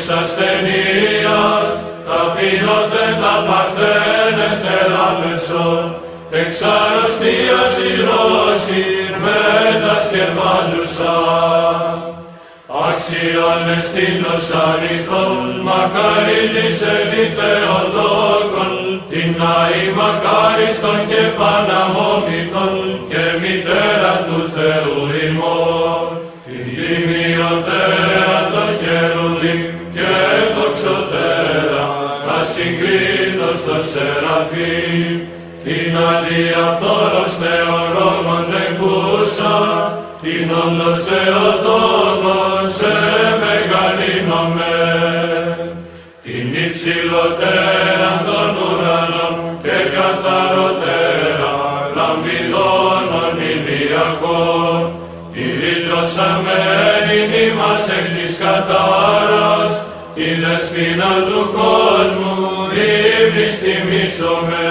της ασθενείας, ταπεινώθεν τα παρθένε θεράπευσον, εξ αρρωστίας εις ρώσιν μετασκευάζουσα. Άξιον εστίνος αληθώς, μακαρίζεις εν τη Θεοτόκον, την αη μακάριστον και παναμόμητον, και μητέρα του Θεού ημών, την τιμιωτέρα των χερουβίμ και δοξωτέρα, ασυγκρίτως των Σεραφείμ, την αδιαφθόρος Θεολόγων τεκούσα, την όντως Θεοτόκον σε μεγαλύνομαι, την υψηλότερα των ουρανών και καθαρότερα λαμπιδώνων ηλιακών, την λύτρωσαμένην ημάς εκ της κατάρας, την δεσπίνα του κόσμου ύμνης τιμήσομαι.